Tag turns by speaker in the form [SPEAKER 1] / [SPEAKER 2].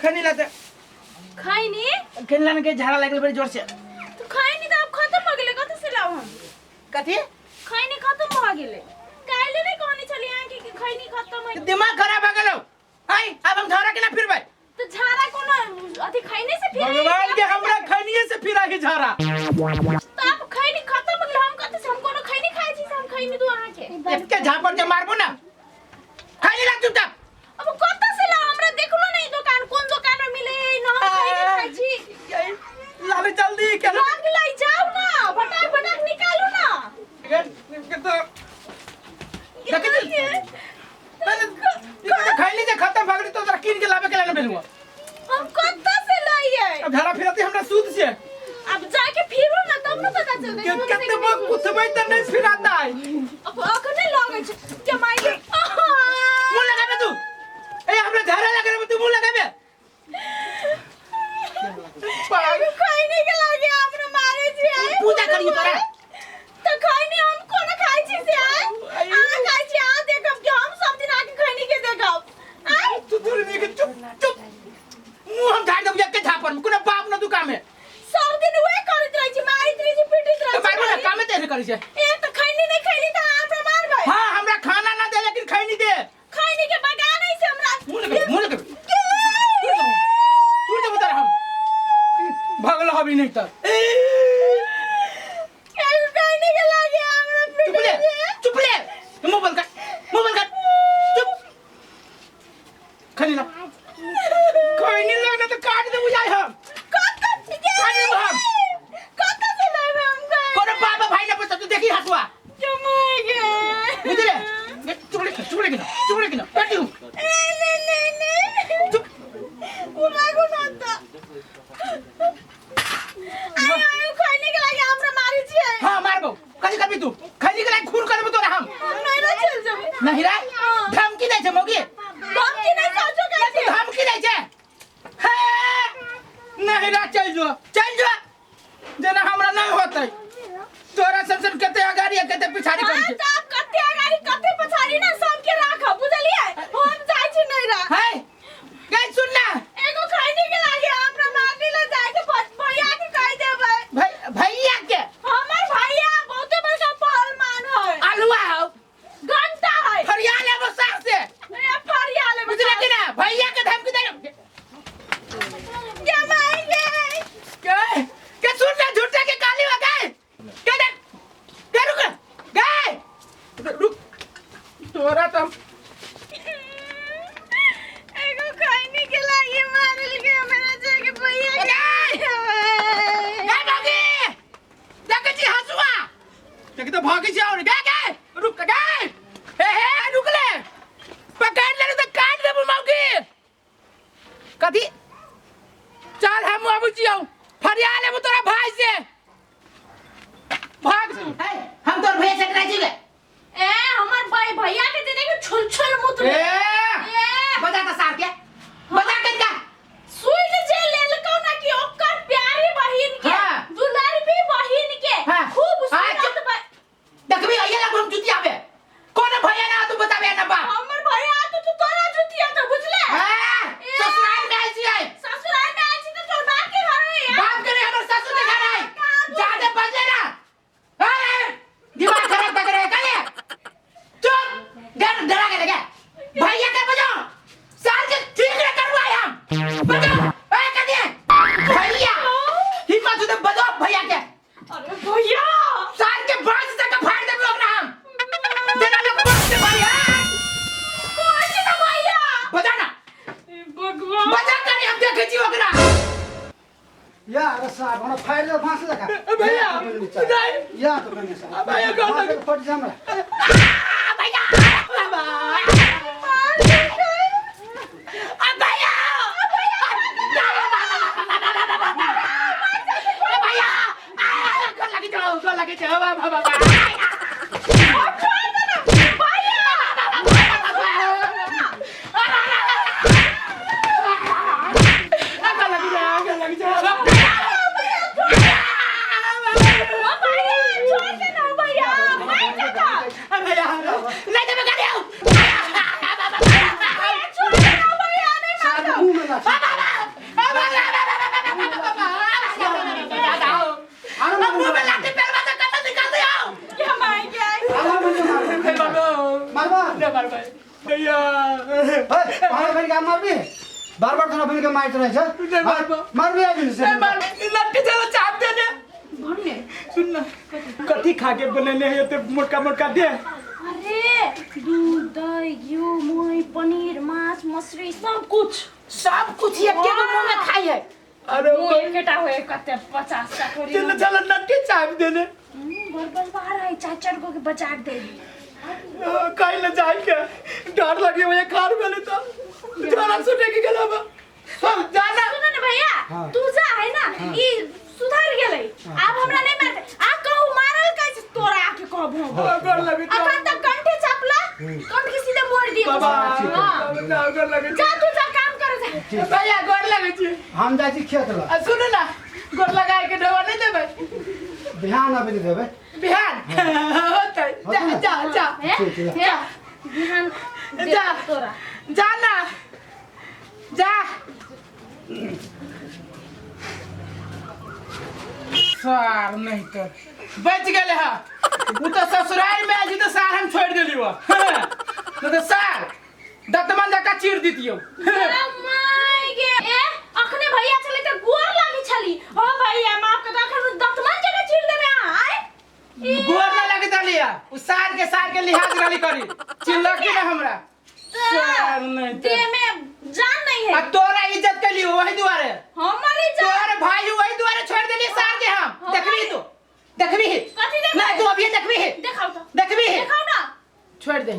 [SPEAKER 1] खनी लाते
[SPEAKER 2] खैनी
[SPEAKER 1] खनी के झाड़ा लागल बड़ी जोर से
[SPEAKER 2] तो खैनी तो अब खत्म हो गेले कत से लाऊ हम
[SPEAKER 1] कथी
[SPEAKER 2] खैनी खत्म हो गेले काइले नहीं कहनी चली आ कि खैनी खत्म है
[SPEAKER 1] दिमाग खराब हो गेलो आई अब हम झाड़ा के ना फिरबै
[SPEAKER 2] तो झाड़ा कोनो अथी खैनी से फिर
[SPEAKER 1] भगवान के हमरा खैनीए से फिरा के झाड़ा
[SPEAKER 2] तो अब खैनी खत्म हो गेले हम कत से हम कोनो खैनी खाइ छी हम खैनी दो आहा के
[SPEAKER 1] इसके झापड़ के मारबो ना खैनी ला चुपचाप
[SPEAKER 2] अब कत से ला हमरा देखलो नहीं दुकान कोन दुकान में मिले न हम खैनी खाइ छी
[SPEAKER 1] लाले जल्दी के
[SPEAKER 2] लाग लाई जाओ ना फटाक फटाक निकालो ना
[SPEAKER 1] के तो खैनी जे खत्म भ गेली तो तोरा कीन के लाबे के लाने भेलुआ
[SPEAKER 2] हम कत से लाइए
[SPEAKER 1] अब झाड़ा फिरती हमरा सूद से
[SPEAKER 2] अब जाके फिरो ना तब न पता चलते
[SPEAKER 1] कितने बार कुथबै त नहीं फिराता है
[SPEAKER 2] अब अखने लागे छ के माइले
[SPEAKER 1] मुंह लगाबे तू ए हमरा झाड़ा लगे तू मुंह लगाबे
[SPEAKER 2] खैनी के लागे हमरा मारे छी
[SPEAKER 1] पूजा करियो तोरा
[SPEAKER 2] तो खैनी हम कोन खाइ छी से आ खाइ छी आ देखब कि हम सब दिन आके खैनी के देखब आ
[SPEAKER 1] तू दूर में के चुप चुप मुंह हम झाड़ देब के झापड़ में कोनो बाप न दुकान में
[SPEAKER 2] सब दिन वे करत रही छी मारित रही छी पिटित रही छी
[SPEAKER 1] मारबो ना काम में तेरे करी छै
[SPEAKER 2] ए तो खैनी नहीं खैली त हमरा मारबै
[SPEAKER 1] हां हमरा खाना ना दे लेकिन खैनी दे
[SPEAKER 2] खैनी के बगा नहीं से हमरा
[SPEAKER 1] मुंह लगे तू तो बता हम भगल हबी नहीं त
[SPEAKER 2] खैनी के लागे हमरा
[SPEAKER 1] चुप ले मोबाइल का चुप खैनी ना खैनी लगना तो काट दे बुझाई हम देखी हसुआ बुझले चुप ले ना बैठू चुप
[SPEAKER 2] उलागो नता आयो खैनी के लागे हमरा मारी छी
[SPEAKER 1] हां मारबो कथि करबी तू खैनी के लागे खून करबो तोरा हम
[SPEAKER 2] नहीं रे चल जाबे
[SPEAKER 1] नहीं रे धमकी दै छै मोगी
[SPEAKER 2] धमकी नहीं सोचो के
[SPEAKER 1] धमकी दै छै नहीं रे चल जो जेना हमरा नहीं होतै तोरा संसन कते अगाड़ी कते पिछाड़ी करै छै
[SPEAKER 2] आप कते अगाड़ी कते पछाड़ी ना सब के राख बुझलिए हम जाय छी नहीं रा
[SPEAKER 1] है गई सुन ना
[SPEAKER 2] एगो खैनी के लागे हमरा मारने ले जाय के भैया के कह देबै
[SPEAKER 1] भैया के
[SPEAKER 2] हमर भैया बहुते बड़का पहलवान है
[SPEAKER 1] अलुआ हो
[SPEAKER 2] घंटा है
[SPEAKER 1] फरिया लेबो साथ से
[SPEAKER 2] ए फरिया ले
[SPEAKER 1] बुझले कि ना भैया के धमकी दे
[SPEAKER 2] क्या मारेंगे
[SPEAKER 1] के सुन ना झूठे के काली हो गए के रुक गए रुक तोरा तो
[SPEAKER 2] एगो खैनी के लागे मारल के मेरा जाके भैया के
[SPEAKER 1] भागी देख जी हसुआ देख तो भागी जाओ रे गए रुक गए हे रुक ले पकड़ ले तो काट दे मौगी कथी चल हम अब जियो फरिया ले तोरा भाई से भाग हम तोर भैया से कराई जीवे
[SPEAKER 2] ए हमर भाई भैया के दे देके छुल मुत
[SPEAKER 1] ए बजा त सार के बजा के का
[SPEAKER 2] सुई जे लेलकौ ना कि ओकर प्यारी बहिन के दुलारी बहिन के खूब सुनत
[SPEAKER 1] देखबी आइए लग हम जुतिया बे कोन भैया ना तू बताबे ना बा
[SPEAKER 2] हमर भैया तो तोरा जुतिया तो बुझले
[SPEAKER 1] ससुराल में आई छी
[SPEAKER 2] ससुराल में आई छी तो तोर बाप के घर है
[SPEAKER 1] बाप करे हमर ससुर के घर है ज्यादा बजे ना दिमाग खराब कर रहे काहे चुप डरा के लगे भैया के बजाओ साल के ठीक रे करवाए हम बजाओ ए कदिए भैया हिम्मत से बजाओ भैया के
[SPEAKER 2] अरे भैया
[SPEAKER 1] साल के बाज तक फाड़ दे ओकरा हम देना लोग बात से भैया
[SPEAKER 2] कौन से भैया
[SPEAKER 1] बजा ना
[SPEAKER 2] भगवान
[SPEAKER 1] बजा कर हम देखे छी ओकरा
[SPEAKER 3] यार साहब हमरा फाइल फांस लगा
[SPEAKER 1] भैया नहीं
[SPEAKER 3] या तो मैंने साहब
[SPEAKER 1] भैया कौन लगा
[SPEAKER 3] फट जामरा
[SPEAKER 1] भैया बाबा भैया भैया गोल लगे जाओ बाबा भैया
[SPEAKER 3] बार बार थोड़ा बन के मारते रहे
[SPEAKER 1] नहीं मारबो।
[SPEAKER 3] मार भी आबि से
[SPEAKER 1] मार लट्ठी चलो चाप दे दे
[SPEAKER 2] भन्ने
[SPEAKER 1] सुन ना कथी खा के बनेले है ते मोटका मोटका दे
[SPEAKER 2] अरे दूध दही घिउ मही पनीर माछ मछली सब कुछ
[SPEAKER 1] एक के मुंह में खाई है अरे
[SPEAKER 2] वो एकटा होए कते 50 का थोड़ी
[SPEAKER 1] चलो चलो लट्ठी चाप दे दे
[SPEAKER 2] बरबर बाहर है चार को के बचा दे
[SPEAKER 1] कहीं न जाए के डर लगे मुझे कार में तो जाना सुने के गेला बा हम जाना
[SPEAKER 2] सुन न भैया
[SPEAKER 3] हाँ।
[SPEAKER 2] तू जा है ना ई सुधार गेलै अब हमरा नहीं मारते आ कहू मारल कैसे तोरा आके कहबो
[SPEAKER 1] गोर लगे तो
[SPEAKER 2] अखन तक कंठे चापला कंठ के सीधे मोड़ दिए
[SPEAKER 1] बाबा
[SPEAKER 2] हाँ।
[SPEAKER 1] ना गोर लगे
[SPEAKER 2] जा तू जा काम कर जा
[SPEAKER 1] भैया गोर लगे छी
[SPEAKER 3] हम जाइ छी खेत ल
[SPEAKER 1] सुन ना गोर लगाए के डवा नहीं देबे
[SPEAKER 3] बिहान आबि देबै
[SPEAKER 1] बिहान होतै जा जा जा
[SPEAKER 3] ठीक है।
[SPEAKER 2] हे बिहान
[SPEAKER 1] जा
[SPEAKER 2] तोरा
[SPEAKER 1] जा ना जा सार नहीं तो बच गए हा वो तो ससुराल में आज तो सार हम छोड़ देली वो तो सार दतमन जका चीर दीतियो
[SPEAKER 2] माय गे ए अखने भैया चले त गोर लागी छली ओ भैया माफ कर अखन दतमन जगह चीर देबे आय
[SPEAKER 1] गोर ना लगे तलिया उस सार के लिहाज गाली करी चिल्लकी ना हमरा सार नहीं तो
[SPEAKER 2] दे में जान नहीं
[SPEAKER 1] आ
[SPEAKER 2] है
[SPEAKER 1] तोरा इज्जत के लिए वही दुआरे
[SPEAKER 2] हमारी जान
[SPEAKER 1] तोर भाई वही दुआरे छोड़ देली सार के हम देखबी तू देखबी
[SPEAKER 2] कथी देखबी?
[SPEAKER 1] ना तू अभी देखबी
[SPEAKER 2] दिखाओ तो
[SPEAKER 1] देखबी
[SPEAKER 2] दिखाओ ना
[SPEAKER 1] छोड़ दे